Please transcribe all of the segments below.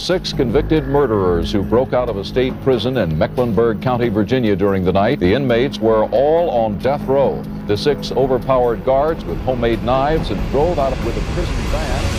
6 convicted murderers who broke out of a state prison in Mecklenburg County, Virginia during the night. The inmates were all on death row. The 6 overpowered guards with homemade knives and drove out with a prison van.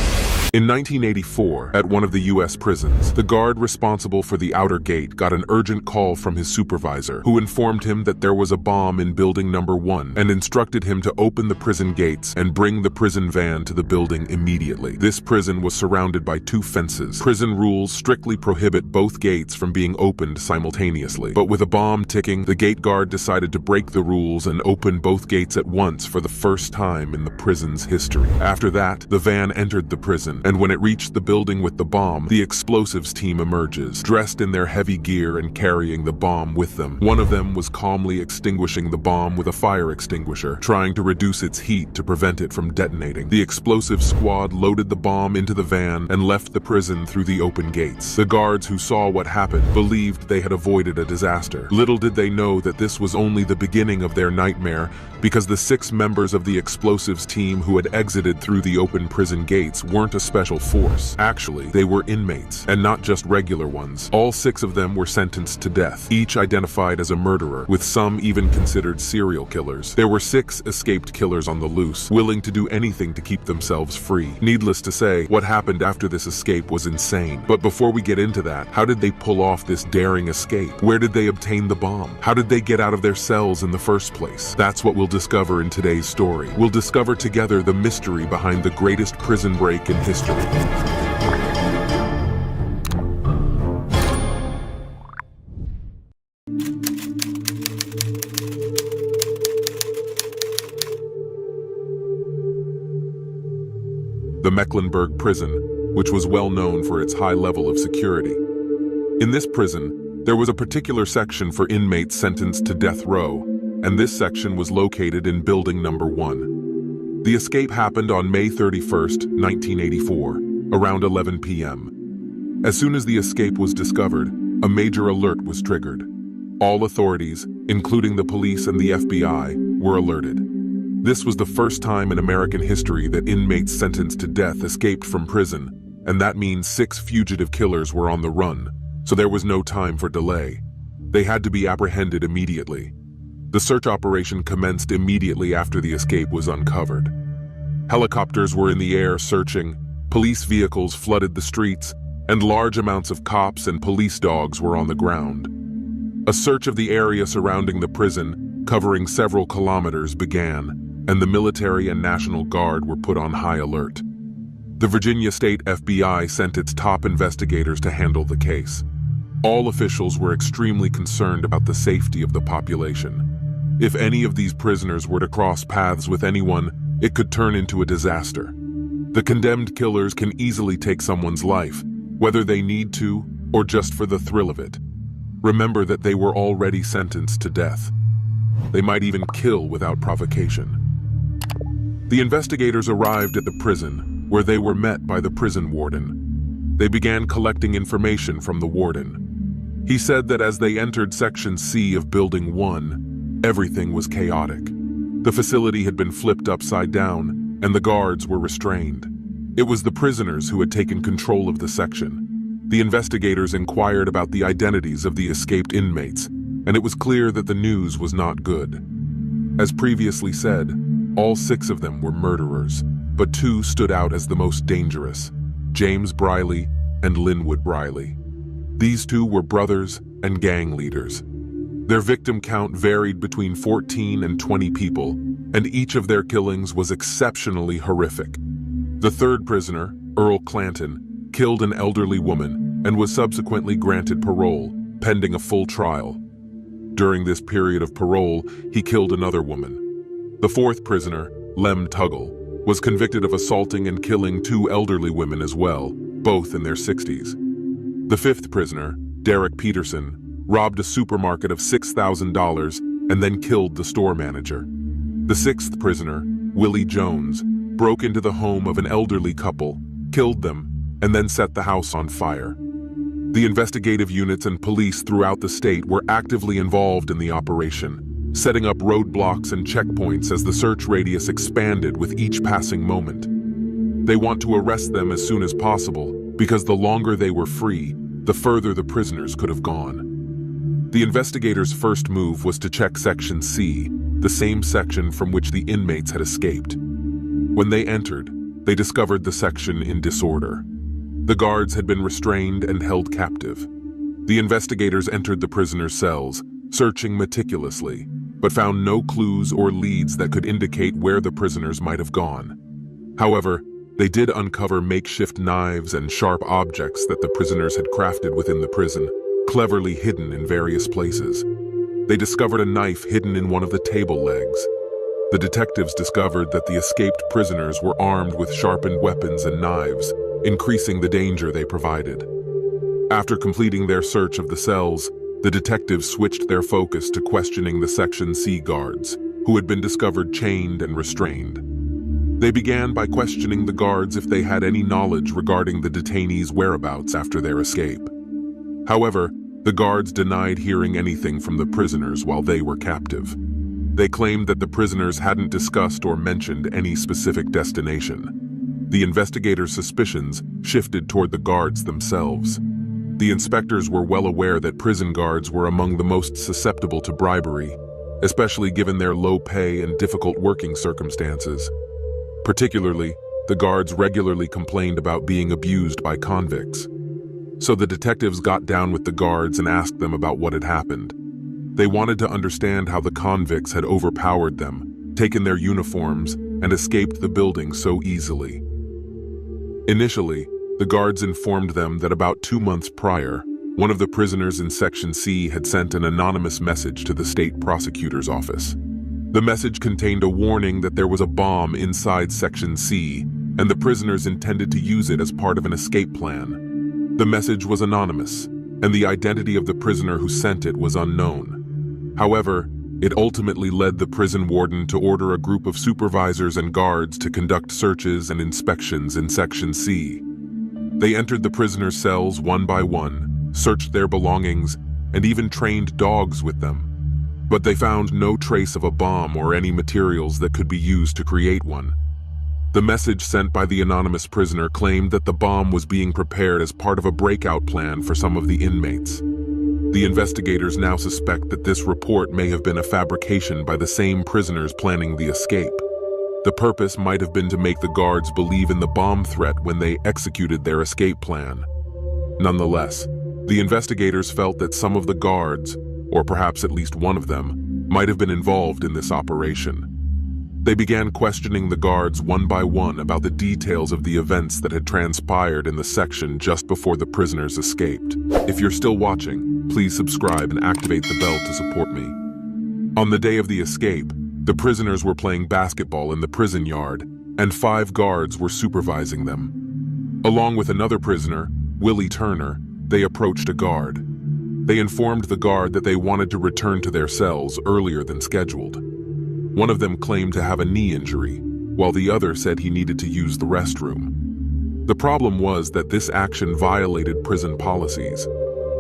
In 1984, at one of the U.S. prisons, the guard responsible for the outer gate got an urgent call from his supervisor, who informed him that there was a bomb in building number 1 and instructed him to open the prison gates and bring the prison van to the building immediately. This prison was surrounded by 2 fences. Prison rules strictly prohibit both gates from being opened simultaneously. But with a bomb ticking, the gate guard decided to break the rules and open both gates at once for the first time in the prison's history. After that, the van entered the prison, and when it reached the building with the bomb, the explosives team emerges, dressed in their heavy gear and carrying the bomb with them. One of them was calmly extinguishing the bomb with a fire extinguisher, trying to reduce its heat to prevent it from detonating. The explosive squad loaded the bomb into the van and left the prison through the open gates. The guards who saw what happened believed they had avoided a disaster. Little did they know that this was only the beginning of their nightmare, because the 6 members of the explosives team who had exited through the open prison gates weren't a special force. Actually, they were inmates, and not just regular ones. All 6 of them were sentenced to death, each identified as a murderer, with some even considered serial killers. There were 6 escaped killers on the loose, willing to do anything to keep themselves free. Needless to say, what happened after this escape was insane. But before we get into that, how did they pull off this daring escape? Where did they obtain the bomb? How did they get out of their cells in the first place? That's what we'll discover in today's story. We'll discover together the mystery behind the greatest prison break in history. The Mecklenburg prison, which was well known for its high level of security. In this prison, there was a particular section for inmates sentenced to death row, and this section was located in building number 1. The escape happened on May 31st, 1984, around 11 p.m. As soon as the escape was discovered, a major alert was triggered. All authorities, including the police and the FBI, were alerted. This was the first time in American history that inmates sentenced to death escaped from prison, and that means 6 fugitive killers were on the run, so there was no time for delay. They had to be apprehended immediately. The search operation commenced immediately after the escape was uncovered. Helicopters were in the air searching, police vehicles flooded the streets, and large amounts of cops and police dogs were on the ground. A search of the area surrounding the prison, covering several kilometers, began, and the military and National Guard were put on high alert. The Virginia State FBI sent its top investigators to handle the case. All officials were extremely concerned about the safety of the population. If any of these prisoners were to cross paths with anyone, it could turn into a disaster. The condemned killers can easily take someone's life, whether they need to or just for the thrill of it. Remember that they were already sentenced to death. They might even kill without provocation. The investigators arrived at the prison, where they were met by the prison warden. They began collecting information from the warden. He said that as they entered Section C of Building 1, everything was chaotic. The facility had been flipped upside down, and the guards were restrained. It was the prisoners who had taken control of the section. The investigators inquired about the identities of the escaped inmates, and it was clear that the news was not good. As previously said, all 6 of them were murderers, but 2 stood out as the most dangerous: James Briley and Linwood Briley. These 2 were brothers and gang leaders. Their victim count varied between 14 and 20 people, and each of their killings was exceptionally horrific. The 3rd prisoner, Earl Clanton, killed an elderly woman and was subsequently granted parole, pending a full trial. During this period of parole, he killed another woman. The 4th prisoner, Lem Tuggle, was convicted of assaulting and killing 2 elderly women as well, both in their 60s. The 5th prisoner, Derek Peterson, robbed a supermarket of $6,000 and then killed the store manager. The 6th prisoner, Willie Jones, broke into the home of an elderly couple, killed them, and then set the house on fire. The investigative units and police throughout the state were actively involved in the operation, setting up roadblocks and checkpoints as the search radius expanded with each passing moment. They want to arrest them as soon as possible, because the longer they were free, the further the prisoners could have gone. The investigators' first move was to check Section C, the same section from which the inmates had escaped. When they entered, they discovered the section in disorder. The guards had been restrained and held captive. The investigators entered the prisoners' cells, searching meticulously, but found no clues or leads that could indicate where the prisoners might have gone. However, they did uncover makeshift knives and sharp objects that the prisoners had crafted within the prison, cleverly hidden in various places. They discovered a knife hidden in one of the table legs. The detectives discovered that the escaped prisoners were armed with sharpened weapons and knives, increasing the danger they provided. After completing their search of the cells, the detectives switched their focus to questioning the Section C guards, who had been discovered chained and restrained. They began by questioning the guards if they had any knowledge regarding the detainees' whereabouts after their escape. However, the guards denied hearing anything from the prisoners while they were captive. They claimed that the prisoners hadn't discussed or mentioned any specific destination. The investigators' suspicions shifted toward the guards themselves. The inspectors were well aware that prison guards were among the most susceptible to bribery, especially given their low pay and difficult working circumstances. Particularly, the guards regularly complained about being abused by convicts. So the detectives got down with the guards and asked them about what had happened. They wanted to understand how the convicts had overpowered them, taken their uniforms, and escaped the building so easily. Initially, the guards informed them that about 2 months prior, one of the prisoners in Section C had sent an anonymous message to the state prosecutor's office. The message contained a warning that there was a bomb inside Section C, and the prisoners intended to use it as part of an escape plan. The message was anonymous, and the identity of the prisoner who sent it was unknown. However, it ultimately led the prison warden to order a group of supervisors and guards to conduct searches and inspections in Section C. They entered the prisoners' cells one by one, searched their belongings, and even trained dogs with them. But they found no trace of a bomb or any materials that could be used to create one. The message sent by the anonymous prisoner claimed that the bomb was being prepared as part of a breakout plan for some of the inmates. The investigators now suspect that this report may have been a fabrication by the same prisoners planning the escape. The purpose might have been to make the guards believe in the bomb threat when they executed their escape plan. Nonetheless, the investigators felt that some of the guards, or perhaps at least one of them, might have been involved in this operation. They began questioning the guards one by one about the details of the events that had transpired in the section just before the prisoners escaped. If you're still watching, please subscribe and activate the bell to support me. On the day of the escape, the prisoners were playing basketball in the prison yard, and 5 guards were supervising them. Along with another prisoner, Willie Turner, they approached a guard. They informed the guard that they wanted to return to their cells earlier than scheduled. One of them claimed to have a knee injury, while the other said he needed to use the restroom. The problem was that this action violated prison policies.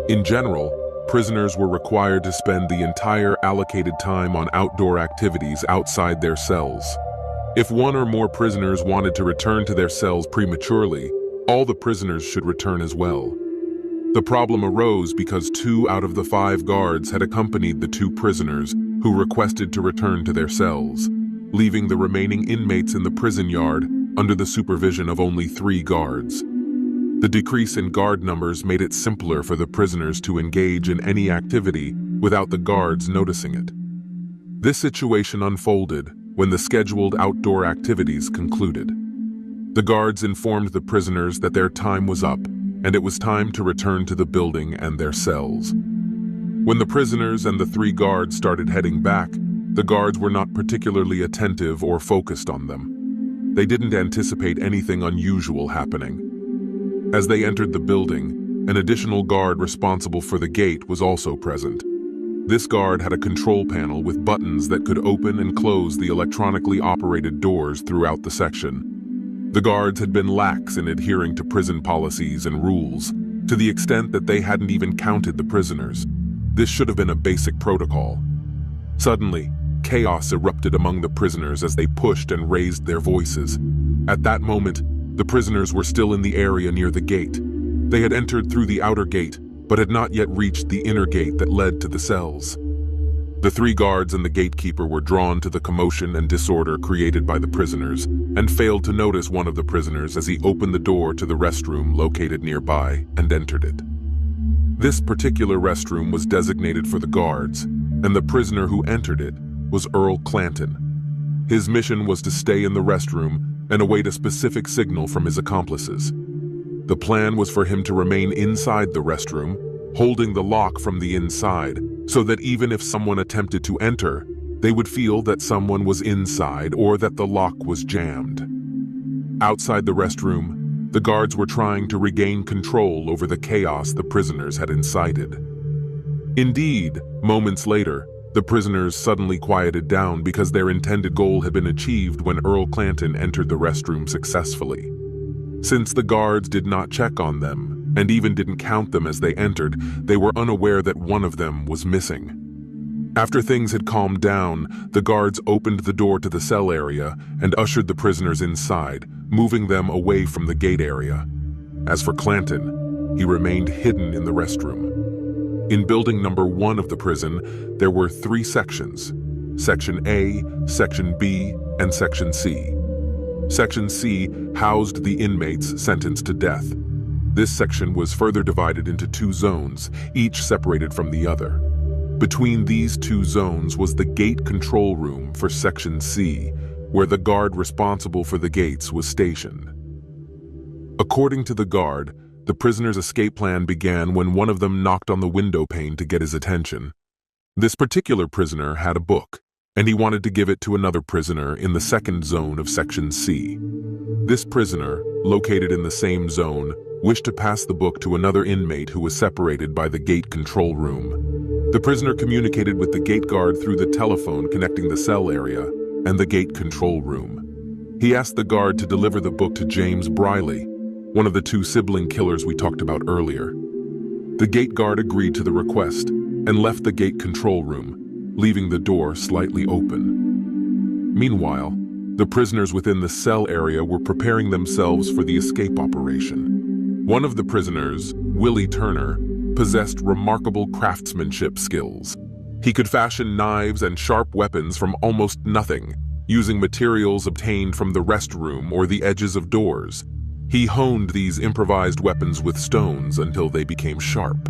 In general, prisoners were required to spend the entire allocated time on outdoor activities outside their cells. If one or more prisoners wanted to return to their cells prematurely, all the prisoners should return as well. The problem arose because 2 out of the 5 guards had accompanied the 2 prisoners who requested to return to their cells, leaving the remaining inmates in the prison yard under the supervision of only 3 guards. The decrease in guard numbers made it simpler for the prisoners to engage in any activity without the guards noticing it. This situation unfolded when the scheduled outdoor activities concluded. The guards informed the prisoners that their time was up and it was time to return to the building and their cells. When the prisoners and the 3 guards started heading back, the guards were not particularly attentive or focused on them. They didn't anticipate anything unusual happening. As they entered the building, an additional guard responsible for the gate was also present. This guard had a control panel with buttons that could open and close the electronically operated doors throughout the section. The guards had been lax in adhering to prison policies and rules, to the extent that they hadn't even counted the prisoners. This should have been a basic protocol. Suddenly, chaos erupted among the prisoners as they pushed and raised their voices. At that moment, the prisoners were still in the area near the gate. They had entered through the outer gate, but had not yet reached the inner gate that led to the cells. The 3 guards and the gatekeeper were drawn to the commotion and disorder created by the prisoners and failed to notice one of the prisoners as he opened the door to the restroom located nearby and entered it. This particular restroom was designated for the guards, and the prisoner who entered it was Earl Clanton. His mission was to stay in the restroom and await a specific signal from his accomplices. The plan was for him to remain inside the restroom, holding the lock from the inside, so that even if someone attempted to enter, they would feel that someone was inside or that the lock was jammed. Outside the restroom, the guards were trying to regain control over the chaos the prisoners had incited. Indeed, moments later, the prisoners suddenly quieted down because their intended goal had been achieved when Earl Clanton entered the restroom successfully. Since the guards did not check on them, and even didn't count them as they entered, they were unaware that one of them was missing. After things had calmed down, the guards opened the door to the cell area and ushered the prisoners inside, moving them away from the gate area. As for Clanton, he remained hidden in the restroom. In building number 1 of the prison, there were 3 sections: Section A, Section B, and Section C. Section C housed the inmates sentenced to death. This section was further divided into 2 zones, each separated from the other. Between these 2 zones was the gate control room for Section C, where the guard responsible for the gates was stationed. According to the guard, the prisoner's escape plan began when one of them knocked on the window pane to get his attention. This particular prisoner had a book, and he wanted to give it to another prisoner in the second zone of Section C. This prisoner, located in the same zone, wished to pass the book to another inmate who was separated by the gate control room. The prisoner communicated with the gate guard through the telephone connecting the cell area and the gate control room. He asked the guard to deliver the book to James Briley, one of the 2 sibling killers we talked about earlier. The gate guard agreed to the request and left the gate control room, leaving the door slightly open. Meanwhile, the prisoners within the cell area were preparing themselves for the escape operation. One of the prisoners, Willie Turner, possessed remarkable craftsmanship skills. He could fashion knives and sharp weapons from almost nothing, using materials obtained from the restroom or the edges of doors. He honed these improvised weapons with stones until they became sharp,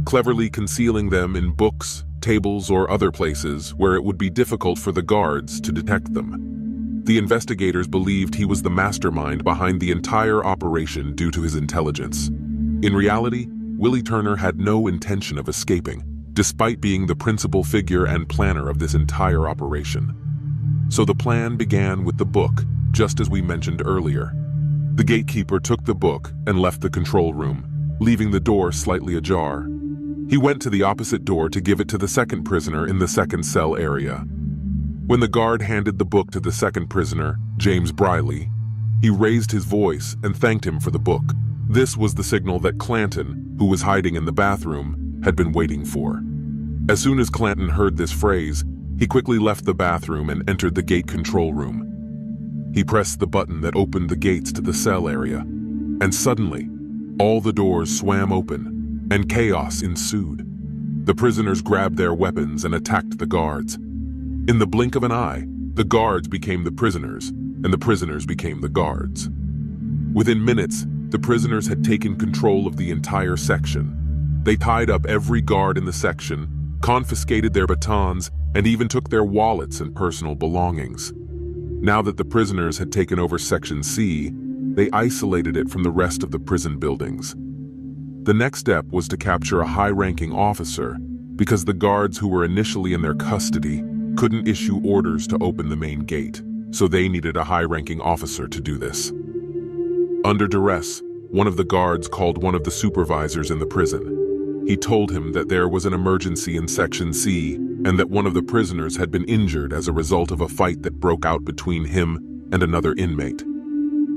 cleverly concealing them in books, tables, or other places where it would be difficult for the guards to detect them. The investigators believed he was the mastermind behind the entire operation due to his intelligence. In reality, Willie Turner had no intention of escaping, despite being the principal figure and planner of this entire operation. So the plan began with the book, just as we mentioned earlier. The gatekeeper took the book and left the control room, leaving the door slightly ajar. He went to the opposite door to give it to the second prisoner in the second cell area. When the guard handed the book to the second prisoner, James Briley, he raised his voice and thanked him for the book. This was the signal that Clanton, who was hiding in the bathroom, had been waiting for. As soon as Clanton heard this phrase, he quickly left the bathroom and entered the gate control room. He pressed the button that opened the gates to the cell area, and suddenly, all the doors swam open, and chaos ensued. The prisoners grabbed their weapons and attacked the guards. In the blink of an eye, the guards became the prisoners, and the prisoners became the guards. Within minutes, the prisoners had taken control of the entire section. They tied up every guard in the section, confiscated their batons, and even took their wallets and personal belongings. Now that the prisoners had taken over Section C, they isolated it from the rest of the prison buildings. The next step was to capture a high-ranking officer, because the guards who were initially in their custody couldn't issue orders to open the main gate, so they needed a high-ranking officer to do this. Under duress, one of the guards called one of the supervisors in the prison. He told him that there was an emergency in Section C and that one of the prisoners had been injured as a result of a fight that broke out between him and another inmate.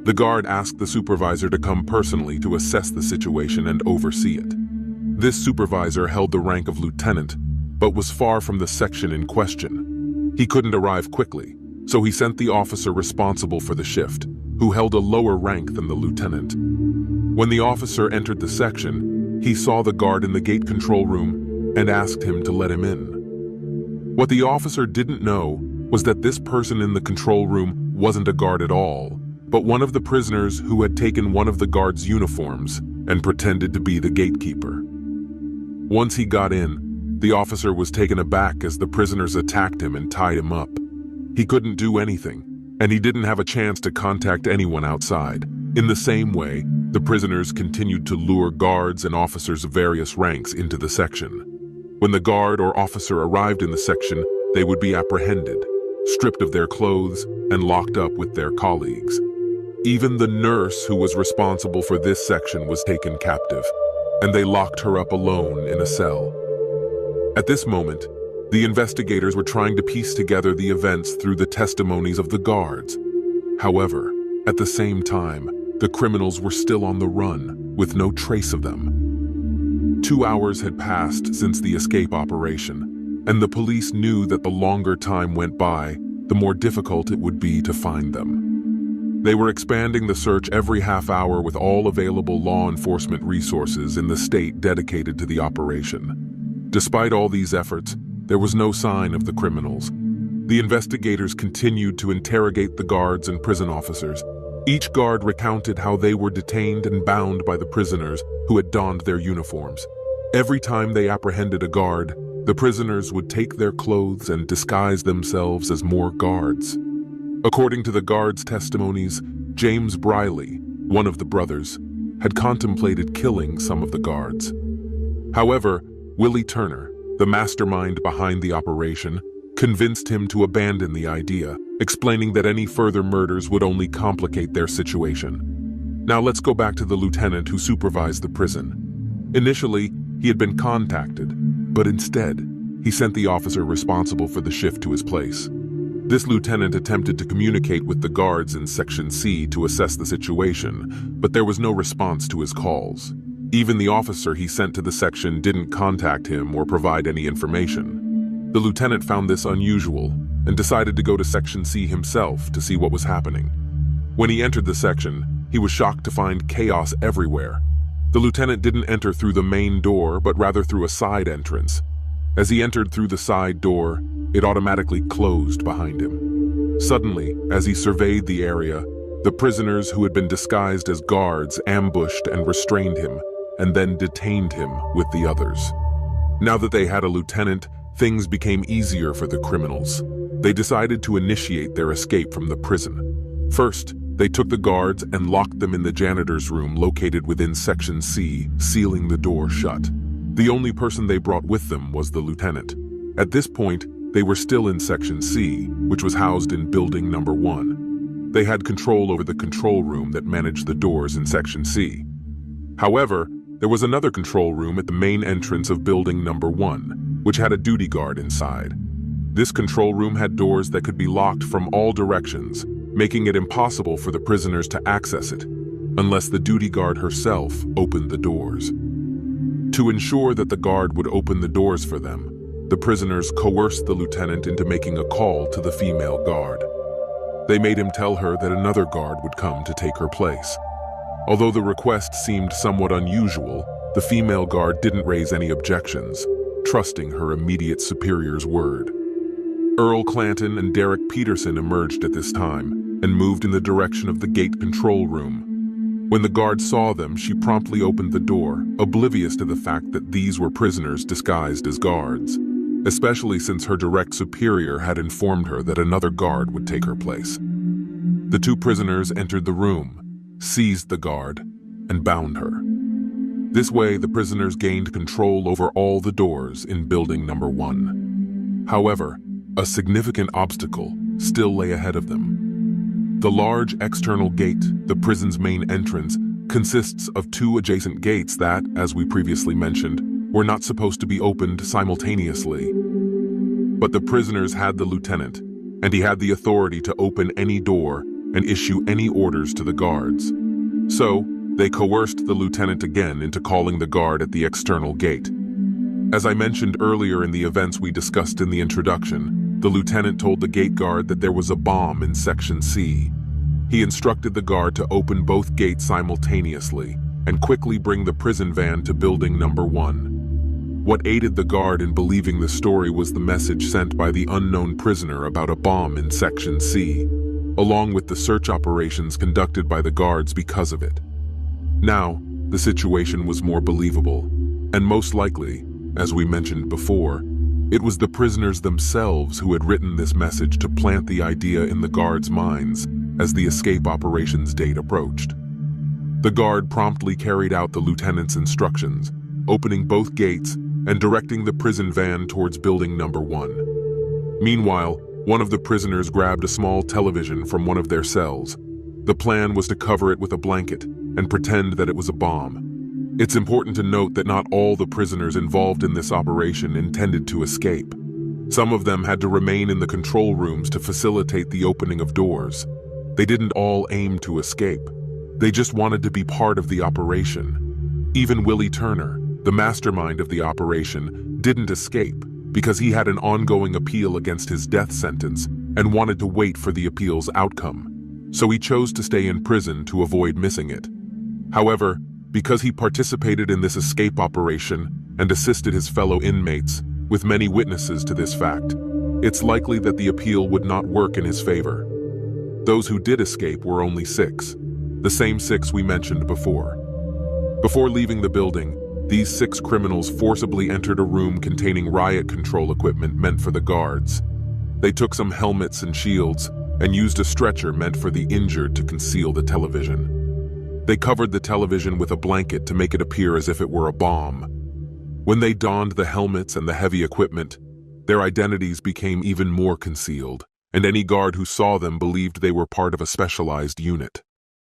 The guard asked the supervisor to come personally to assess the situation and oversee it. This supervisor held the rank of lieutenant, but was far from the section in question. He couldn't arrive quickly, so he sent the officer responsible for the shift, who held a lower rank than the lieutenant. When the officer entered the section, he saw the guard in the gate control room and asked him to let him in. What the officer didn't know was that this person in the control room wasn't a guard at all, but one of the prisoners who had taken one of the guard's uniforms and pretended to be the gatekeeper. Once he got in, the officer was taken aback as the prisoners attacked him and tied him up. He couldn't do anything, and he didn't have a chance to contact anyone outside. In the same way, the prisoners continued to lure guards and officers of various ranks into the section. When the guard or officer arrived in the section, they would be apprehended, stripped of their clothes, and locked up with their colleagues. Even the nurse who was responsible for this section was taken captive, and they locked her up alone in a cell. At this moment, the investigators were trying to piece together the events through the testimonies of the guards. However, at the same time, the criminals were still on the run, with no trace of them. 2 hours had passed since the escape operation, and the police knew that the longer time went by, the more difficult it would be to find them. They were expanding the search every half hour with all available law enforcement resources in the state dedicated to the operation. Despite all these efforts, there was no sign of the criminals. The investigators continued to interrogate the guards and prison officers. Each guard recounted how they were detained and bound by the prisoners who had donned their uniforms. Every time they apprehended a guard, the prisoners would take their clothes and disguise themselves as more guards. According to the guards' testimonies, James Briley, one of the brothers, had contemplated killing some of the guards. However, Willie Turner, the mastermind behind the operation, convinced him to abandon the idea, explaining that any further murders would only complicate their situation. Now let's go back to the lieutenant who supervised the prison. Initially, he had been contacted, but instead, he sent the officer responsible for the shift to his place. This lieutenant attempted to communicate with the guards in Section C to assess the situation, but there was no response to his calls. Even the officer he sent to the section didn't contact him or provide any information. The lieutenant found this unusual and decided to go to Section C himself to see what was happening. When he entered the section, he was shocked to find chaos everywhere. The lieutenant didn't enter through the main door, but rather through a side entrance. As he entered through the side door, it automatically closed behind him. Suddenly, as he surveyed the area, the prisoners who had been disguised as guards ambushed and restrained him, and then detained him with the others. Now that they had a lieutenant, things became easier for the criminals. They decided to initiate their escape from the prison. First, they took the guards and locked them in the janitor's room located within Section C, sealing the door shut. The only person they brought with them was the lieutenant. At this point, they were still in Section C, which was housed in Building Number 1. They had control over the control room that managed the doors in Section C. However, there was another control room at the main entrance of Building Number 1, which had a duty guard inside. This control room had doors that could be locked from all directions, making it impossible for the prisoners to access it, unless the duty guard herself opened the doors. To ensure that the guard would open the doors for them, the prisoners coerced the lieutenant into making a call to the female guard. They made him tell her that another guard would come to take her place. Although the request seemed somewhat unusual, the female guard didn't raise any objections, trusting her immediate superior's word. Earl Clanton and Derek Peterson emerged at this time and moved in the direction of the gate control room. When the guard saw them, she promptly opened the door, oblivious to the fact that these were prisoners disguised as guards, especially since her direct superior had informed her that another guard would take her place. The two prisoners entered the room, seized the guard, and bound her. This way, the prisoners gained control over all the doors in Building Number 1. However, a significant obstacle still lay ahead of them. The large external gate, the prison's main entrance, consists of two adjacent gates that, as we previously mentioned, were not supposed to be opened simultaneously. But the prisoners had the lieutenant, and he had the authority to open any door and issue any orders to the guards. So, they coerced the lieutenant again into calling the guard at the external gate. As I mentioned earlier in the events we discussed in the introduction, the lieutenant told the gate guard that there was a bomb in Section C. He instructed the guard to open both gates simultaneously, and quickly bring the prison van to building number 1. What aided the guard in believing the story was the message sent by the unknown prisoner about a bomb in Section C, along with the search operations conducted by the guards because of it. Now, the situation was more believable, and most likely, as we mentioned before, it was the prisoners themselves who had written this message to plant the idea in the guards' minds as the escape operations date approached. The guard promptly carried out the lieutenant's instructions, opening both gates and directing the prison van towards building number 1. Meanwhile, one of the prisoners grabbed a small television from one of their cells. The plan was to cover it with a blanket and pretend that it was a bomb. It's important to note that not all the prisoners involved in this operation intended to escape. Some of them had to remain in the control rooms to facilitate the opening of doors. They didn't all aim to escape. They just wanted to be part of the operation. Even Willie Turner, the mastermind of the operation, didn't escape because he had an ongoing appeal against his death sentence and wanted to wait for the appeal's outcome. So he chose to stay in prison to avoid missing it. However, because he participated in this escape operation and assisted his fellow inmates, with many witnesses to this fact, it's likely that the appeal would not work in his favor. Those who did escape were only 6, the same 6 we mentioned before. Before leaving the building, these 6 criminals forcibly entered a room containing riot control equipment meant for the guards. They took some helmets and shields and used a stretcher meant for the injured to conceal the television. They covered the television with a blanket to make it appear as if it were a bomb. When they donned the helmets and the heavy equipment, their identities became even more concealed, and any guard who saw them believed they were part of a specialized unit.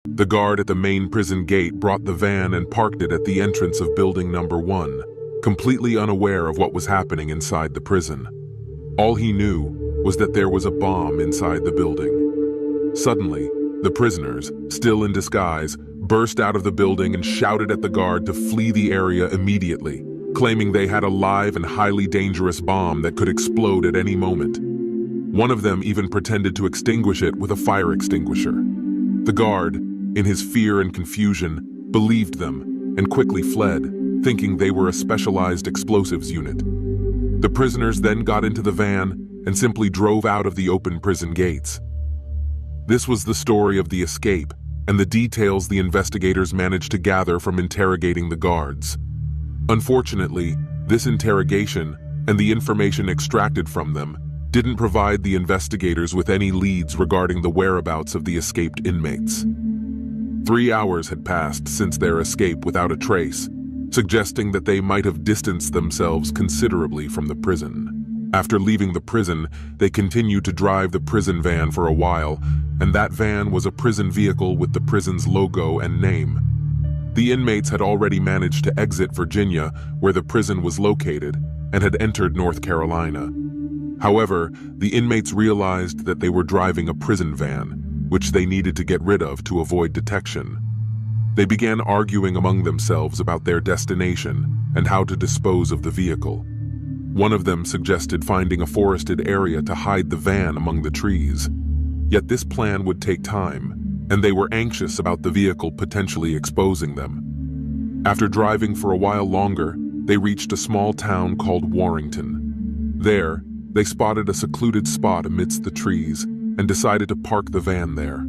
The guard at the main prison gate brought the van and parked it at the entrance of building number 1, completely unaware of what was happening inside the prison. All he knew was that there was a bomb inside the building. Suddenly, the prisoners, still in disguise, burst out of the building and shouted at the guard to flee the area immediately, claiming they had a live and highly dangerous bomb that could explode at any moment. One of them even pretended to extinguish it with a fire extinguisher. The guard, in his fear and confusion, believed them and quickly fled, thinking they were a specialized explosives unit. The prisoners then got into the van and simply drove out of the open prison gates. This was the story of the escape and the details the investigators managed to gather from interrogating the guards. Unfortunately, this interrogation and the information extracted from them didn't provide the investigators with any leads regarding the whereabouts of the escaped inmates. 3 hours had passed since their escape without a trace, suggesting that they might have distanced themselves considerably from the prison. After leaving the prison, they continued to drive the prison van for a while, and that van was a prison vehicle with the prison's logo and name. The inmates had already managed to exit Virginia, where the prison was located, and had entered North Carolina. However, the inmates realized that they were driving a prison van, which they needed to get rid of to avoid detection. They began arguing among themselves about their destination and how to dispose of the vehicle. One of them suggested finding a forested area to hide the van among the trees. Yet this plan would take time, and they were anxious about the vehicle potentially exposing them. After driving for a while longer, they reached a small town called Warrington. There, they spotted a secluded spot amidst the trees and decided to park the van there.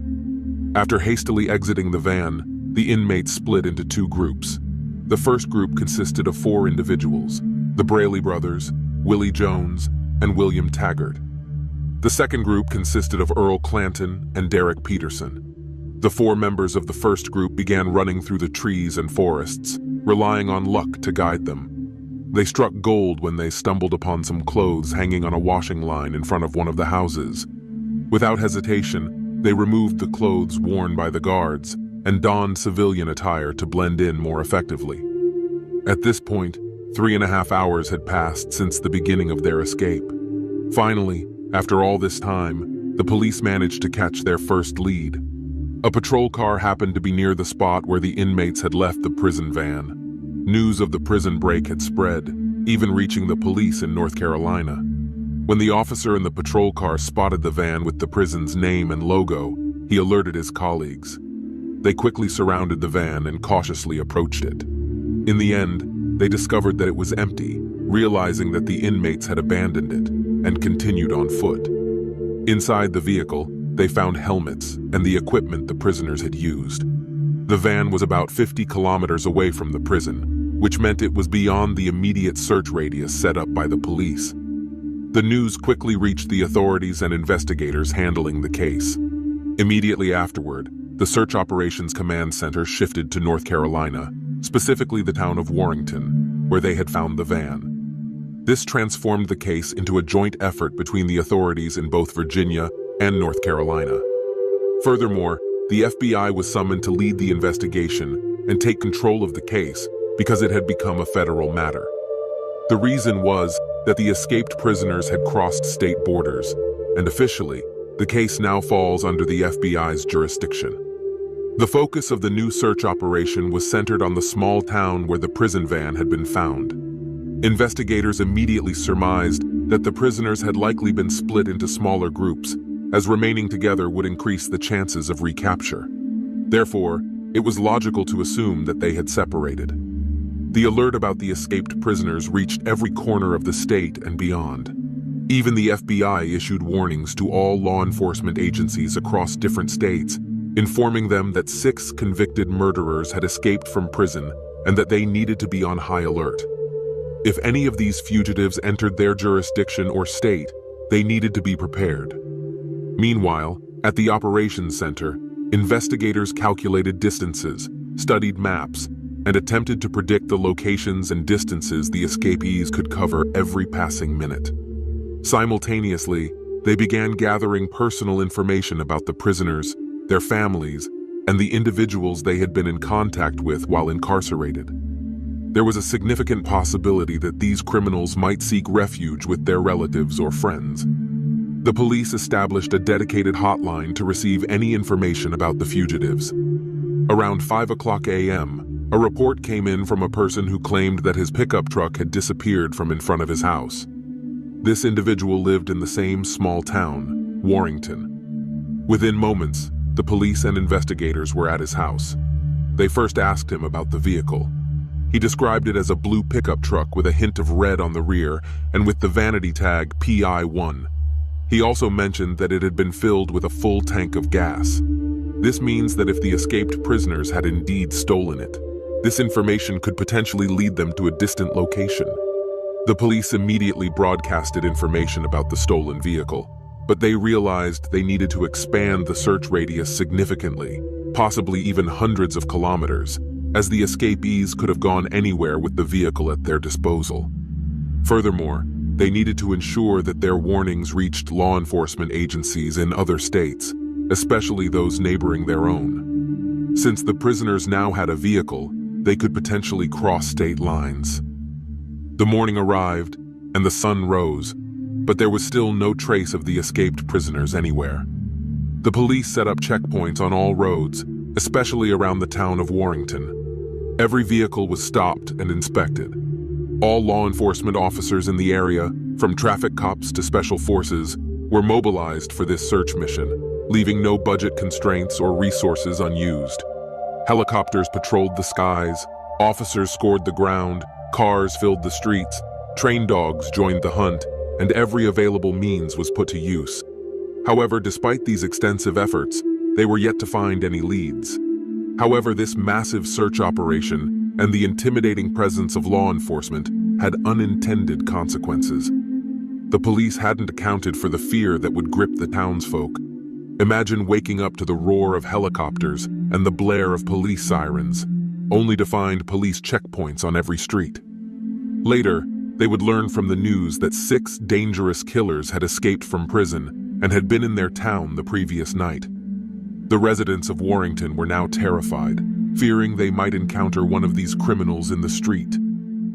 After hastily exiting the van, the inmates split into 2 groups. The first group consisted of 4 individuals: the Braley brothers, Willie Jones, and William Taggart. The second group consisted of Earl Clanton and Derek Peterson. The 4 members of the first group began running through the trees and forests, relying on luck to guide them. They struck gold when they stumbled upon some clothes hanging on a washing line in front of one of the houses. Without hesitation, they removed the clothes worn by the guards and donned civilian attire to blend in more effectively. At this point, 3.5 hours had passed since the beginning of their escape. Finally, after all this time, the police managed to catch their first lead. A patrol car happened to be near the spot where the inmates had left the prison van. News of the prison break had spread, even reaching the police in North Carolina. When the officer in the patrol car spotted the van with the prison's name and logo, he alerted his colleagues. They quickly surrounded the van and cautiously approached it. In the end, they discovered that it was empty, realizing that the inmates had abandoned it and continued on foot. Inside the vehicle, they found helmets and the equipment the prisoners had used. The van was about 50 kilometers away from the prison, which meant it was beyond the immediate search radius set up by the police. The news quickly reached the authorities and investigators handling the case. Immediately afterward, the Search Operations Command Center shifted to North Carolina, specifically the town of Warrington, where they had found the van. This transformed the case into a joint effort between the authorities in both Virginia and North Carolina. Furthermore, the FBI was summoned to lead the investigation and take control of the case because it had become a federal matter. The reason was that the escaped prisoners had crossed state borders, and officially, the case now falls under the FBI's jurisdiction. The focus of the new search operation was centered on the small town where the prison van had been found. Investigators immediately surmised that the prisoners had likely been split into smaller groups, as remaining together would increase the chances of recapture. Therefore, it was logical to assume that they had separated. The alert about the escaped prisoners reached every corner of the state and beyond. Even the FBI issued warnings to all law enforcement agencies across different states, informing them that 6 convicted murderers had escaped from prison and that they needed to be on high alert. If any of these fugitives entered their jurisdiction or state, they needed to be prepared. Meanwhile, at the operations center, investigators calculated distances, studied maps, and attempted to predict the locations and distances the escapees could cover every passing minute. Simultaneously, they began gathering personal information about the prisoners, their families, and the individuals they had been in contact with while incarcerated. There was a significant possibility that these criminals might seek refuge with their relatives or friends. The police established a dedicated hotline to receive any information about the fugitives. Around 5:00 a.m., a report came in from a person who claimed that his pickup truck had disappeared from in front of his house. This individual lived in the same small town, Warrington. Within moments, the police and investigators were at his house. They first asked him about the vehicle. He described it as a blue pickup truck with a hint of red on the rear and with the vanity tag PI1. He also mentioned that it had been filled with a full tank of gas. This means that if the escaped prisoners had indeed stolen it, this information could potentially lead them to a distant location. The police immediately broadcasted information about the stolen vehicle, but they realized they needed to expand the search radius significantly, possibly even hundreds of kilometers, as the escapees could have gone anywhere with the vehicle at their disposal. Furthermore, they needed to ensure that their warnings reached law enforcement agencies in other states, especially those neighboring their own. Since the prisoners now had a vehicle, they could potentially cross state lines. The morning arrived, and the sun rose, but there was still no trace of the escaped prisoners anywhere. The police set up checkpoints on all roads, especially around the town of Warrington. Every vehicle was stopped and inspected. All law enforcement officers in the area, from traffic cops to special forces, were mobilized for this search mission, leaving no budget constraints or resources unused. Helicopters patrolled the skies, officers scored the ground, cars filled the streets, trained dogs joined the hunt, and every available means was put to use. However, despite these extensive efforts, they were yet to find any leads. However, this massive search operation and the intimidating presence of law enforcement had unintended consequences. The police hadn't accounted for the fear that would grip the townsfolk. Imagine waking up to the roar of helicopters and the blare of police sirens, only to find police checkpoints on every street. Later, they would learn from the news that 6 dangerous killers had escaped from prison and had been in their town the previous night. The residents of Warrington were now terrified, fearing they might encounter one of these criminals in the street.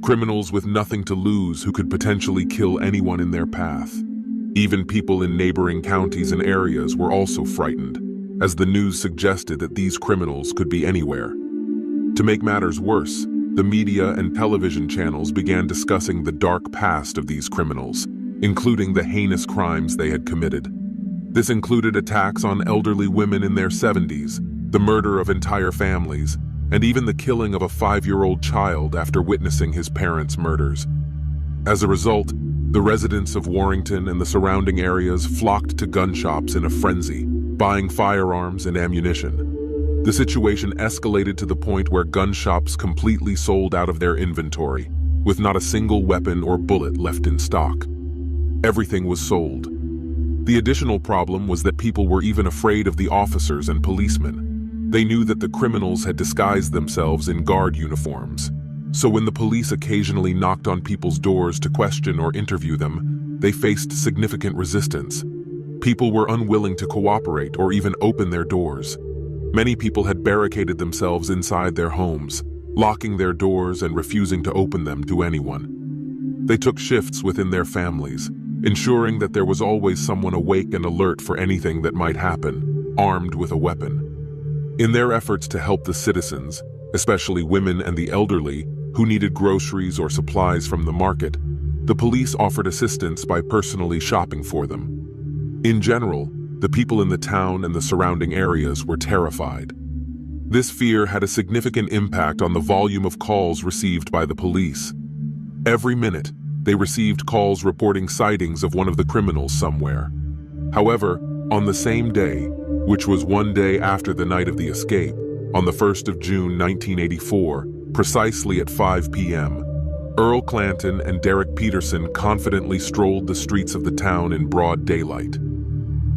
Criminals with nothing to lose who could potentially kill anyone in their path. Even people in neighboring counties and areas were also frightened, as the news suggested that these criminals could be anywhere. To make matters worse, the media and television channels began discussing the dark past of these criminals, including the heinous crimes they had committed. This included attacks on elderly women in their 70s, the murder of entire families, and even the killing of a 5-year-old child after witnessing his parents' murders. As a result, the residents of Warrington and the surrounding areas flocked to gun shops in a frenzy, buying firearms and ammunition. The situation escalated to the point where gun shops completely sold out of their inventory, with not a single weapon or bullet left in stock. Everything was sold. The additional problem was that people were even afraid of the officers and policemen. They knew that the criminals had disguised themselves in guard uniforms. So when the police occasionally knocked on people's doors to question or interview them, they faced significant resistance. People were unwilling to cooperate or even open their doors. Many people had barricaded themselves inside their homes, locking their doors and refusing to open them to anyone. They took shifts within their families, ensuring that there was always someone awake and alert for anything that might happen, armed with a weapon. In their efforts to help the citizens, especially women and the elderly, who needed groceries or supplies from the market, the police offered assistance by personally shopping for them. In general, the people in the town and the surrounding areas were terrified. This fear had a significant impact on the volume of calls received by the police. Every minute, they received calls reporting sightings of one of the criminals somewhere. However, on the same day, which was one day after the night of the escape, on the 1st of June 1984, precisely at 5 p.m., Earl Clanton and Derek Peterson confidently strolled the streets of the town in broad daylight.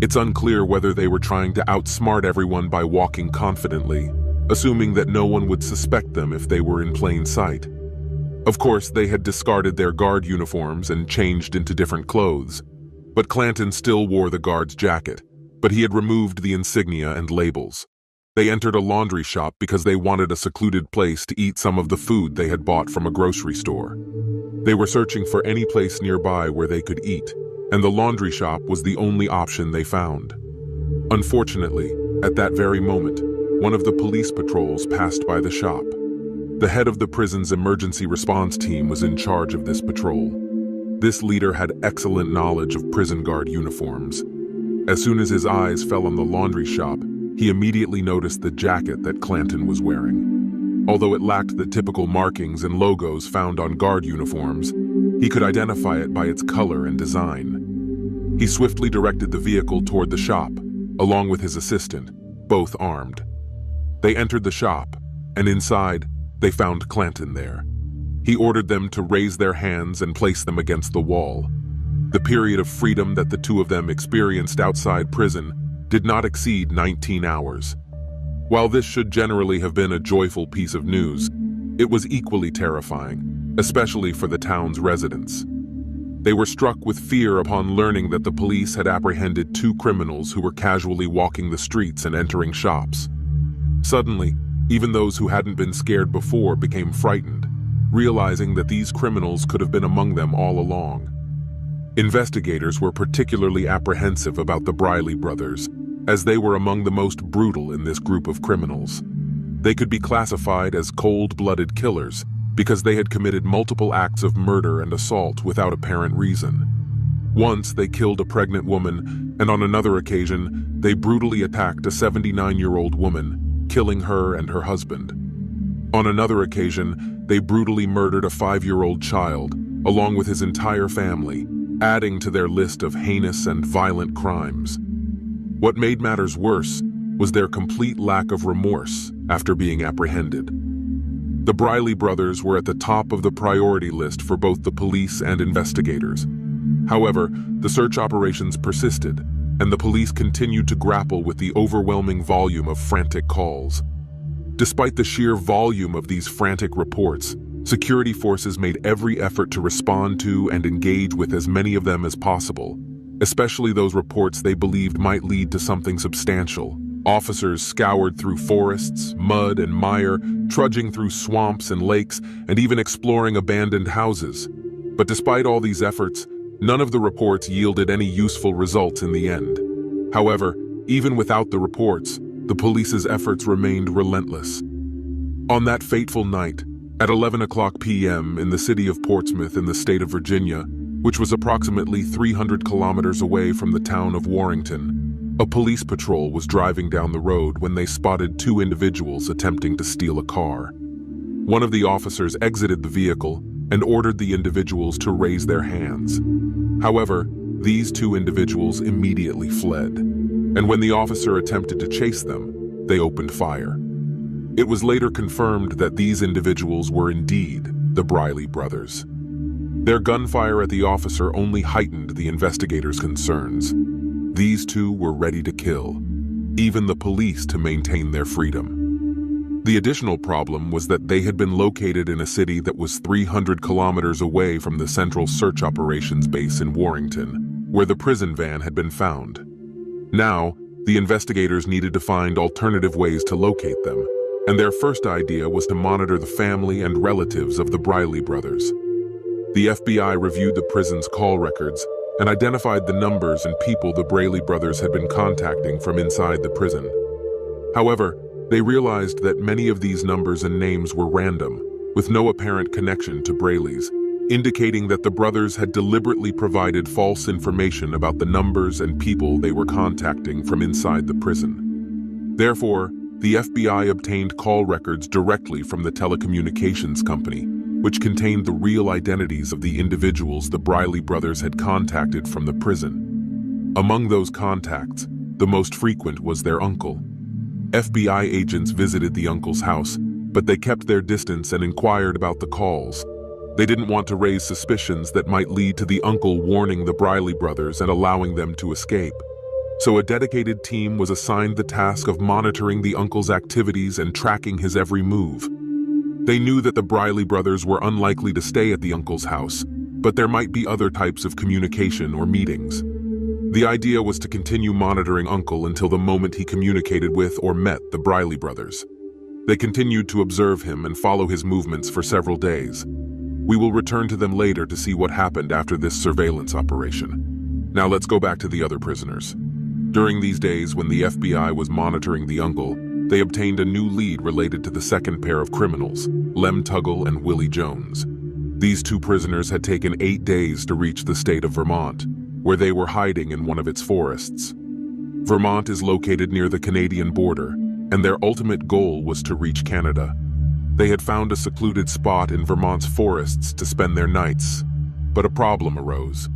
It's unclear whether they were trying to outsmart everyone by walking confidently, assuming that no one would suspect them if they were in plain sight. Of course, they had discarded their guard uniforms and changed into different clothes, but Clanton still wore the guard's jacket, but he had removed the insignia and labels. They entered a laundry shop because they wanted a secluded place to eat some of the food they had bought from a grocery store. They were searching for any place nearby where they could eat, and the laundry shop was the only option they found. Unfortunately, at that very moment, one of the police patrols passed by the shop. The head of the prison's emergency response team was in charge of this patrol. This leader had excellent knowledge of prison guard uniforms. As soon as his eyes fell on the laundry shop, he immediately noticed the jacket that Clanton was wearing. Although it lacked the typical markings and logos found on guard uniforms, he could identify it by its color and design. He swiftly directed the vehicle toward the shop, along with his assistant, both armed. They entered the shop, and inside, they found Clanton there. He ordered them to raise their hands and place them against the wall. The period of freedom that the two of them experienced outside prison did not exceed 19 hours. While this should generally have been a joyful piece of news, it was equally terrifying, especially for the town's residents. They were struck with fear upon learning that the police had apprehended 2 criminals who were casually walking the streets and entering shops. Suddenly, even those who hadn't been scared before became frightened, realizing that these criminals could have been among them all along. Investigators were particularly apprehensive about the Briley brothers, as they were among the most brutal in this group of criminals. They could be classified as cold-blooded killers because they had committed multiple acts of murder and assault without apparent reason. Once they killed a pregnant woman, and on another occasion, they brutally attacked a 79-year-old woman, killing her and her husband. On another occasion, they brutally murdered a 5-year-old child, along with his entire family, adding to their list of heinous and violent crimes. What made matters worse was their complete lack of remorse after being apprehended. The Briley brothers were at the top of the priority list for both the police and investigators. However, the search operations persisted, and the police continued to grapple with the overwhelming volume of frantic calls. Despite the sheer volume of these frantic reports, security forces made every effort to respond to and engage with as many of them as possible, especially those reports they believed might lead to something substantial. Officers scoured through forests, mud, and mire, trudging through swamps and lakes, and even exploring abandoned houses. But despite all these efforts, none of the reports yielded any useful results in the end. However, even without the reports, the police's efforts remained relentless. On that fateful night, at 11 p.m. in the city of Portsmouth in the state of Virginia, which was approximately 300 kilometers away from the town of Warrington, A police patrol was driving down the road when they spotted two individuals attempting to steal a car. One of the officers exited the vehicle and ordered the individuals to raise their hands. However, these two individuals immediately fled, and when the officer attempted to chase them, they opened fire. It was later confirmed that these individuals were indeed the Briley brothers. Their gunfire at the officer only heightened the investigators' concerns. These two were ready to kill, even the police, to maintain their freedom. The additional problem was that they had been located in a city that was 300 kilometers away from the Central Search Operations Base in Warrington, where the prison van had been found. Now, the investigators needed to find alternative ways to locate them, and their first idea was to monitor the family and relatives of the Briley brothers. The FBI reviewed the prison's call records and identified the numbers and people the Briley brothers had been contacting from inside the prison. However, they realized that many of these numbers and names were random, with no apparent connection to Brayley's, indicating that the brothers had deliberately provided false information about the numbers and people they were contacting from inside the prison. Therefore, the FBI obtained call records directly from the telecommunications company, which contained the real identities of the individuals the Briley brothers had contacted from the prison. Among those contacts, the most frequent was their uncle. FBI agents visited the uncle's house, but they kept their distance and inquired about the calls. They didn't want to raise suspicions that might lead to the uncle warning the Briley brothers and allowing them to escape. So a dedicated team was assigned the task of monitoring the uncle's activities and tracking his every move. They knew that the Briley brothers were unlikely to stay at the uncle's house, but there might be other types of communication or meetings. The idea was to continue monitoring Uncle until the moment he communicated with or met the Briley brothers. They continued to observe him and follow his movements for several days. We will return to them later to see what happened after this surveillance operation. Now let's go back to the other prisoners. During these days when the FBI was monitoring the uncle, they obtained a new lead related to the second pair of criminals, Lem Tuggle and Willie Jones. These two prisoners had taken 8 days to reach the state of Vermont, where they were hiding in one of its forests. Vermont is located near the Canadian border, and their ultimate goal was to reach Canada. They had found a secluded spot in Vermont's forests to spend their nights, but a problem arose.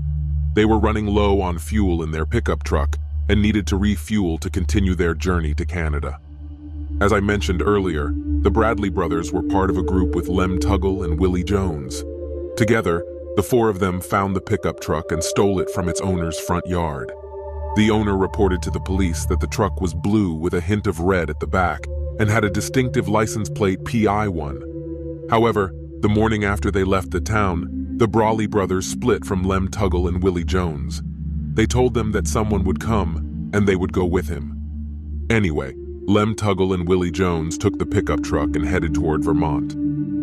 They were running low on fuel in their pickup truck and needed to refuel to continue their journey to Canada. As I mentioned earlier, the Bradley brothers were part of a group with Lem Tuggle and Willie Jones. Together, the four of them found the pickup truck and stole it from its owner's front yard. The owner reported to the police that the truck was blue with a hint of red at the back and had a distinctive license plate PI1. However, the morning after they left the town, the Brawley brothers split from Lem Tuggle and Willie Jones. They told them that someone would come and they would go with him. Anyway, Lem Tuggle and Willie Jones took the pickup truck and headed toward Vermont.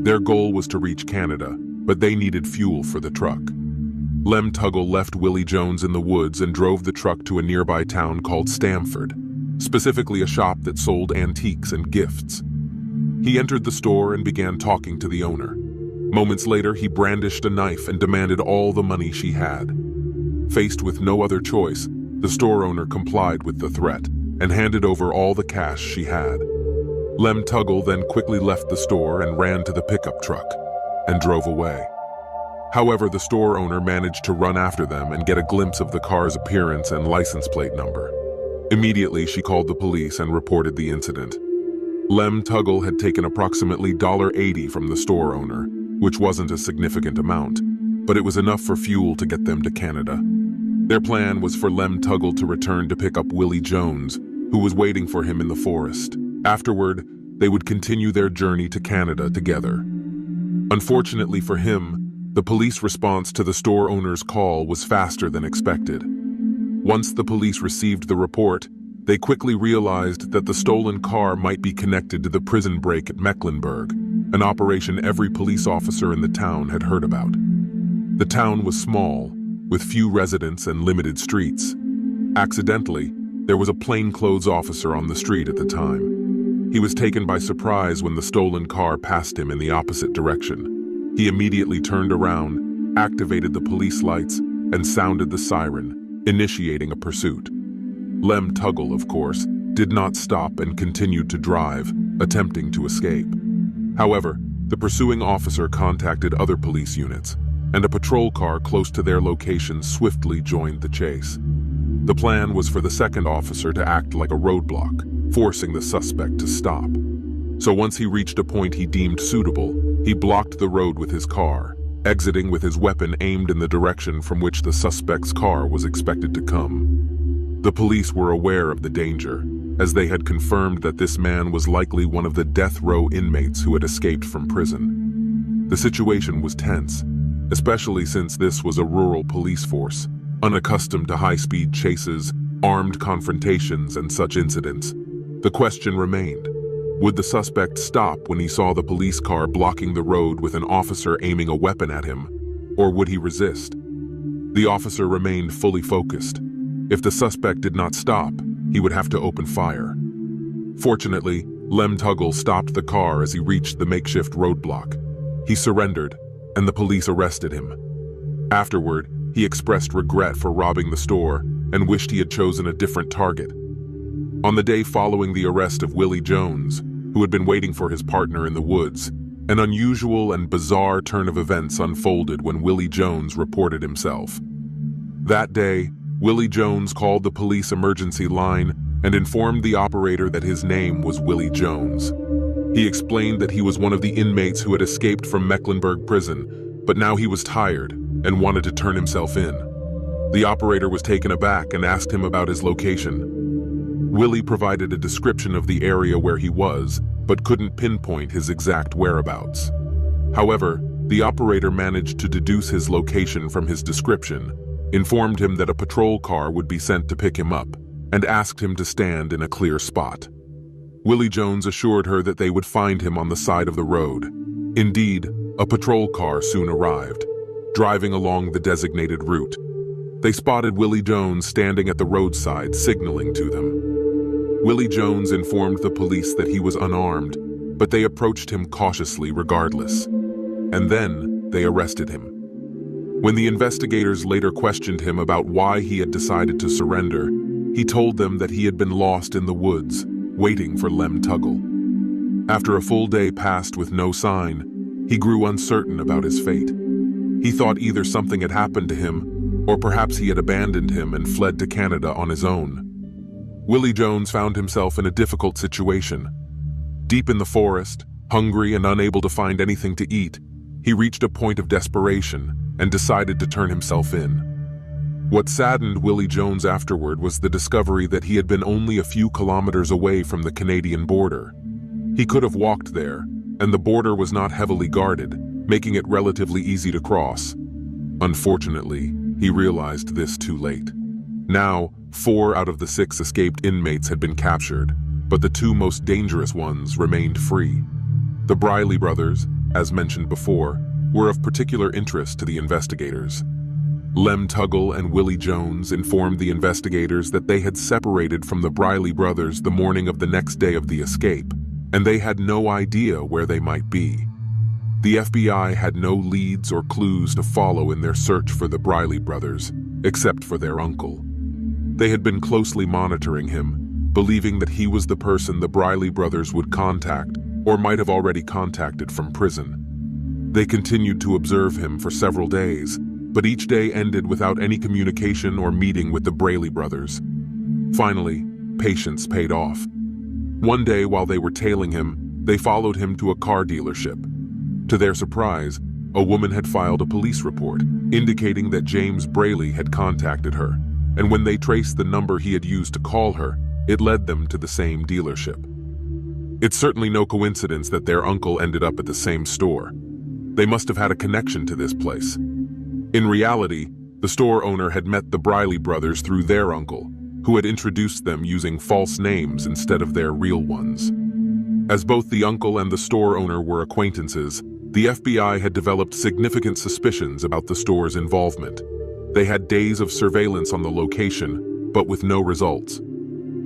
Their goal was to reach Canada, but they needed fuel for the truck. Lem Tuggle left Willie Jones in the woods and drove the truck to a nearby town called Stamford, specifically a shop that sold antiques and gifts. He entered the store and began talking to the owner. Moments later, he brandished a knife and demanded all the money she had. Faced with no other choice, the store owner complied with the threat and handed over all the cash she had. Lem Tuggle then quickly left the store and ran to the pickup truck and drove away. However, the store owner managed to run after them and get a glimpse of the car's appearance and license plate number. Immediately, she called the police and reported the incident. Lem Tuggle had taken approximately $80 from the store owner, which wasn't a significant amount, but it was enough for fuel to get them to Canada. Their plan was for Lem Tuggle to return to pick up Willie Jones, who was waiting for him in the forest. Afterward, they would continue their journey to Canada together. Unfortunately for him, the police response to the store owner's call was faster than expected. Once the police received the report, they quickly realized that the stolen car might be connected to the prison break at Mecklenburg, an operation every police officer in the town had heard about. The town was small, with few residents and limited streets. Accidentally, there was a plainclothes officer on the street at the time. He was taken by surprise when the stolen car passed him in the opposite direction. He immediately turned around, activated the police lights, and sounded the siren, initiating a pursuit. Lem Tuggle, of course, did not stop and continued to drive, attempting to escape. However, the pursuing officer contacted other police units, and a patrol car close to their location swiftly joined the chase. The plan was for the second officer to act like a roadblock, forcing the suspect to stop. So once he reached a point he deemed suitable, he blocked the road with his car, exiting with his weapon aimed in the direction from which the suspect's car was expected to come. The police were aware of the danger, as they had confirmed that this man was likely one of the death row inmates who had escaped from prison. The situation was tense, especially since this was a rural police force, unaccustomed to high-speed chases, armed confrontations, and such incidents. The question remained: would the suspect stop when he saw the police car blocking the road with an officer aiming a weapon at him, or would he resist? The officer remained fully focused. If the suspect did not stop, he would have to open fire. Fortunately, Lem Tuggle stopped the car as he reached the makeshift roadblock. He surrendered, and the police arrested him. Afterward, he expressed regret for robbing the store and wished he had chosen a different target. On the day following the arrest of Willie Jones, who had been waiting for his partner in the woods, an unusual and bizarre turn of events unfolded when Willie Jones reported himself. That day, Willie Jones called the police emergency line and informed the operator that his name was Willie Jones. He explained that he was one of the inmates who had escaped from Mecklenburg prison, but now he was tired and wanted to turn himself in. The operator was taken aback and asked him about his location. Willie provided a description of the area where he was, but couldn't pinpoint his exact whereabouts. However, the operator managed to deduce his location from his description, informed him that a patrol car would be sent to pick him up, and asked him to stand in a clear spot. Willie Jones assured her that they would find him on the side of the road. Indeed, a patrol car soon arrived, driving along the designated route. They spotted Willie Jones standing at the roadside, signaling to them. Willie Jones informed the police that he was unarmed, but they approached him cautiously regardless. And then they arrested him. When the investigators later questioned him about why he had decided to surrender, he told them that he had been lost in the woods, waiting for Lem Tuggle. After a full day passed with no sign, he grew uncertain about his fate. He thought either something had happened to him, or perhaps he had abandoned him and fled to Canada on his own. Willie Jones found himself in a difficult situation. Deep in the forest, hungry and unable to find anything to eat, he reached a point of desperation and decided to turn himself in. What saddened Willie Jones afterward was the discovery that he had been only a few kilometers away from the Canadian border. He could have walked there, and the border was not heavily guarded, making it relatively easy to cross. Unfortunately, he realized this too late. Now, 4 out of the 6 escaped inmates had been captured, but the 2 most dangerous ones remained free. The Briley brothers, as mentioned before, were of particular interest to the investigators. Lem Tuggle and Willie Jones informed the investigators that they had separated from the Briley brothers the morning of the next day of the escape, and they had no idea where they might be. The FBI had no leads or clues to follow in their search for the Briley brothers, except for their uncle. They had been closely monitoring him, believing that he was the person the Briley brothers would contact, or might have already contacted from prison. They continued to observe him for several days, but each day ended without any communication or meeting with the Briley brothers. Finally, patience paid off. One day while they were tailing him, they followed him to a car dealership. To their surprise, a woman had filed a police report, indicating that James Braley had contacted her, and when they traced the number he had used to call her, it led them to the same dealership. It's certainly no coincidence that their uncle ended up at the same store. They must have had a connection to this place. In reality, the store owner had met the Briley brothers through their uncle, who had introduced them using false names instead of their real ones. As both the uncle and the store owner were acquaintances, the FBI had developed significant suspicions about the store's involvement. They had days of surveillance on the location, but with no results.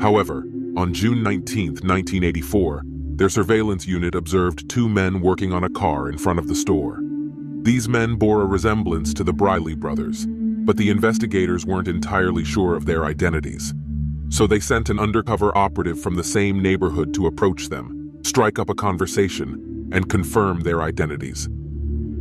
However, on June 19, 1984, their surveillance unit observed 2 men working on a car in front of the store. These men bore a resemblance to the Briley brothers, but the investigators weren't entirely sure of their identities. So they sent an undercover operative from the same neighborhood to approach them, strike up a conversation, and confirm their identities.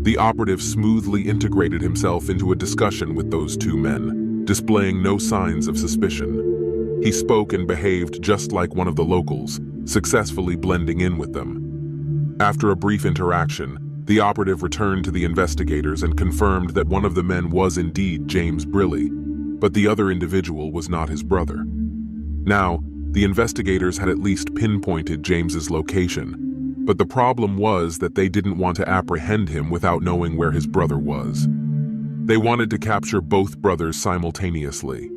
The operative smoothly integrated himself into a discussion with those two men, displaying no signs of suspicion. He spoke and behaved just like one of the locals, successfully blending in with them. After a brief interaction, the operative returned to the investigators and confirmed that one of the men was indeed James Briley, but the other individual was not his brother. Now, the investigators had at least pinpointed James's location, but the problem was that they didn't want to apprehend him without knowing where his brother was. They wanted to capture both brothers simultaneously.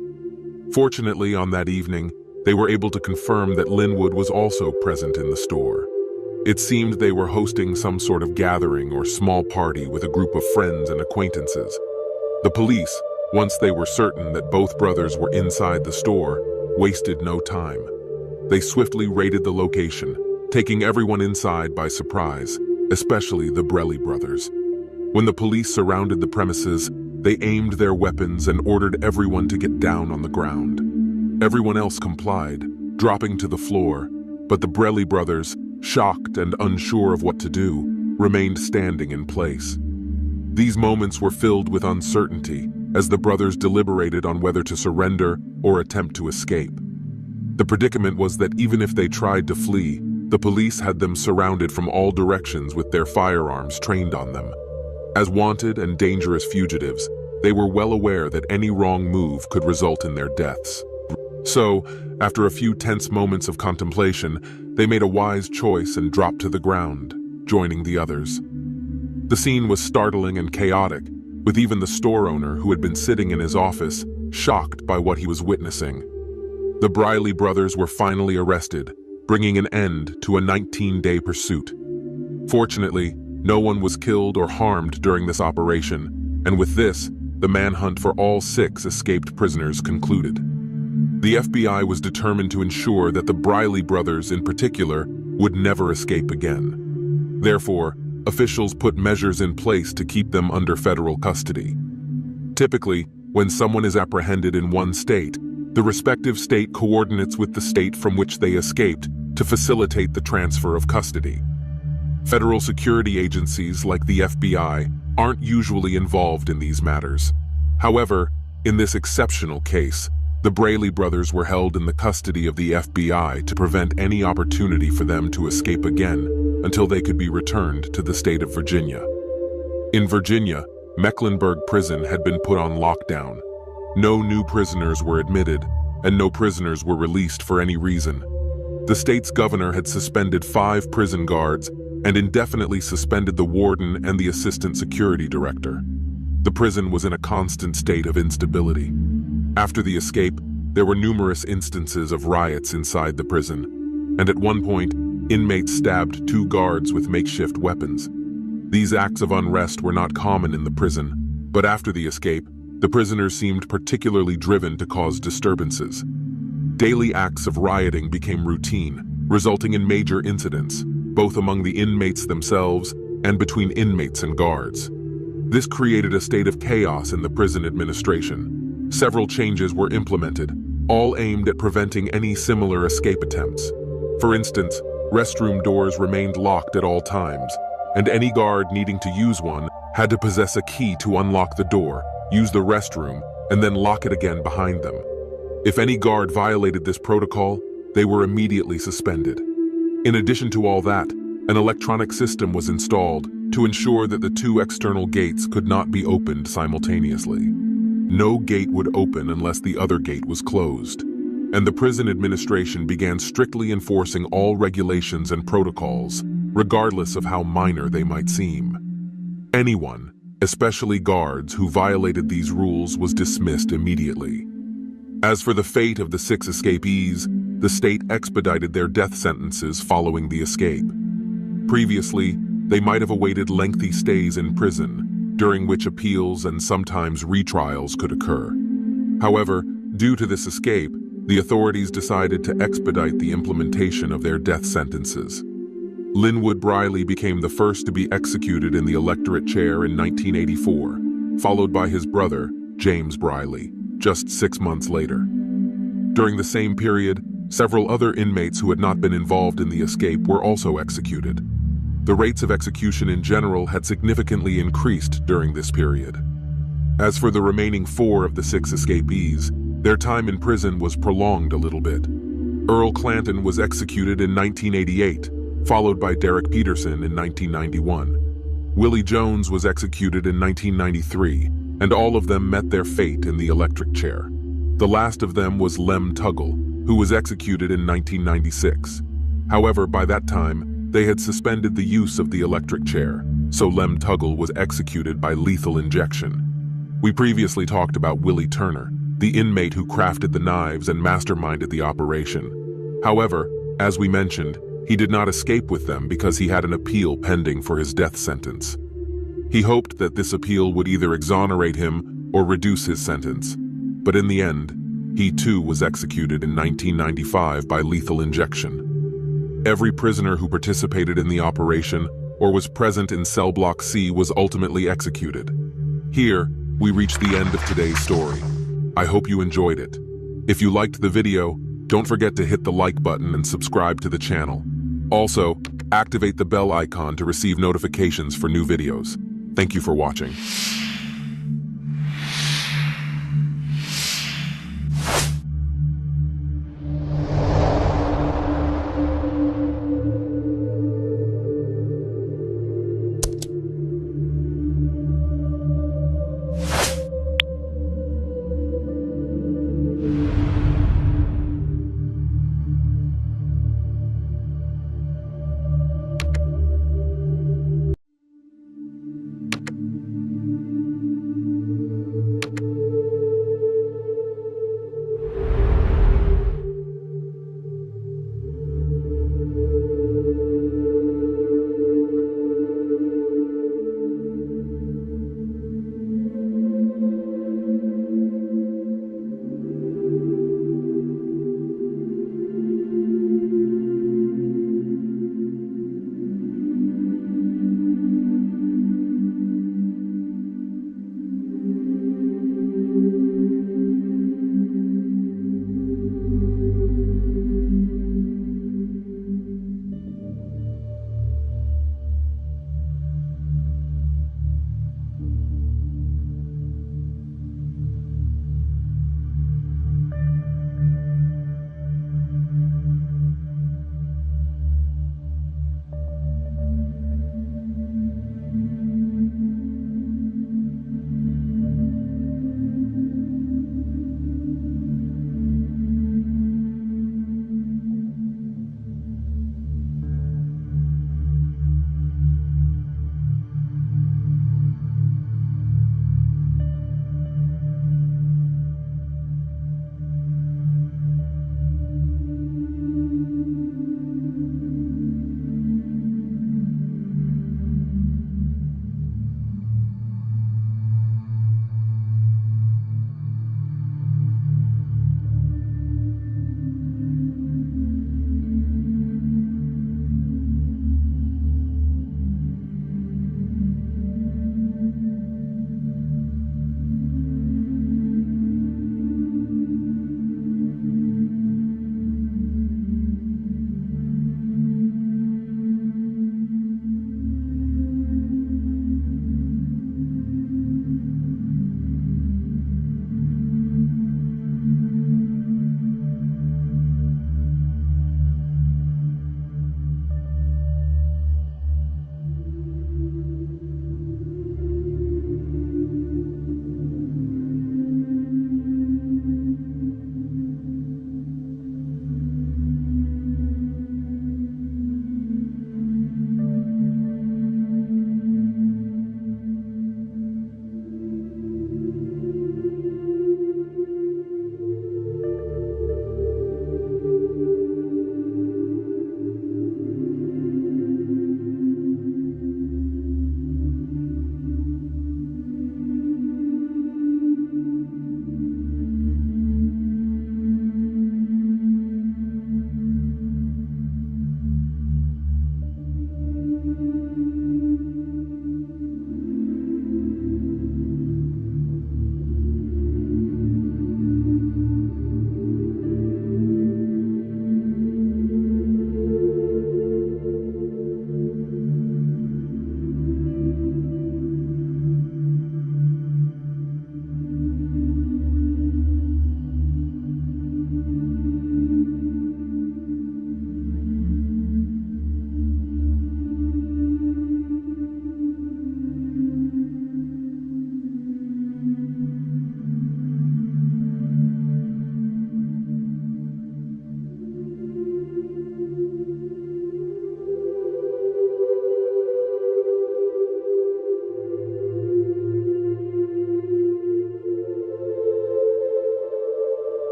Fortunately, on that evening, they were able to confirm that Linwood was also present in the store. It seemed they were hosting some sort of gathering or small party with a group of friends and acquaintances. The police, once they were certain that both brothers were inside the store, wasted no time. They swiftly raided the location, taking everyone inside by surprise, especially the Briley brothers. When the police surrounded the premises, they aimed their weapons and ordered everyone to get down on the ground. Everyone else complied, dropping to the floor, but the Briley brothers, shocked and unsure of what to do, remained standing in place. These moments were filled with uncertainty as the brothers deliberated on whether to surrender or attempt to escape. The predicament was that even if they tried to flee, the police had them surrounded from all directions with their firearms trained on them. As wanted and dangerous fugitives, they were well aware that any wrong move could result in their deaths. So, after a few tense moments of contemplation, they made a wise choice and dropped to the ground, joining the others. The scene was startling and chaotic, with even the store owner, who had been sitting in his office, shocked by what he was witnessing. The Briley brothers were finally arrested, bringing an end to a 19-day pursuit. Fortunately, no one was killed or harmed during this operation, and with this, the manhunt for all 6 escaped prisoners concluded. The FBI was determined to ensure that the Briley brothers in particular would never escape again. Therefore, officials put measures in place to keep them under federal custody. Typically, when someone is apprehended in one state, the respective state coordinates with the state from which they escaped to facilitate the transfer of custody. Federal security agencies like the FBI aren't usually involved in these matters. However, in this exceptional case, the Briley brothers were held in the custody of the FBI to prevent any opportunity for them to escape again until they could be returned to the state of Virginia. In Virginia, Mecklenburg Prison had been put on lockdown. No new prisoners were admitted, and no prisoners were released for any reason. The state's governor had suspended 5 prison guards and indefinitely suspended the warden and the assistant security director. The prison was in a constant state of instability. After the escape, there were numerous instances of riots inside the prison, and at one point, inmates stabbed 2 guards with makeshift weapons. These acts of unrest were not common in the prison, but after the escape, the prisoners seemed particularly driven to cause disturbances. Daily acts of rioting became routine, resulting in major incidents, both among the inmates themselves and between inmates and guards. This created a state of chaos in the prison administration. Several changes were implemented, all aimed at preventing any similar escape attempts. For instance, restroom doors remained locked at all times, and any guard needing to use one had to possess a key to unlock the door, use the restroom, and then lock it again behind them. If any guard violated this protocol, they were immediately suspended. In addition to all that, an electronic system was installed to ensure that the 2 external gates could not be opened simultaneously. No gate would open unless the other gate was closed, and the prison administration began strictly enforcing all regulations and protocols, regardless of how minor they might seem. Anyone, especially guards, who violated these rules was dismissed immediately. As for the fate of the 6 escapees, the state expedited their death sentences following the escape. Previously, they might have awaited lengthy stays in prison, during which appeals and sometimes retrials could occur. However, due to this escape, the authorities decided to expedite the implementation of their death sentences. Linwood Briley became the first to be executed in the electorate chair in 1984, followed by his brother, James Briley, just 6 months later. During the same period, several other inmates who had not been involved in the escape were also executed. The rates of execution in general had significantly increased during this period. As for the remaining 4 of the 6 escapees, their time in prison was prolonged a little bit. Earl Clanton was executed in 1988, followed by Derek Peterson in 1991. Willie Jones was executed in 1993, and all of them met their fate in the electric chair. The last of them was Lem Tuggle, who was executed in 1996. However, by that time, they had suspended the use of the electric chair, so Lem Tuggle was executed by lethal injection. We previously talked about Willie Turner, the inmate who crafted the knives and masterminded the operation. However, as we mentioned, he did not escape with them because he had an appeal pending for his death sentence. He hoped that this appeal would either exonerate him or reduce his sentence. But in the end, he too was executed in 1995 by lethal injection. Every prisoner who participated in the operation or was present in cell block C was ultimately executed. Here, we reach the end of today's story. I hope you enjoyed it. If you liked the video, don't forget to hit the like button and subscribe to the channel. Also, activate the bell icon to receive notifications for new videos. Thank you for watching.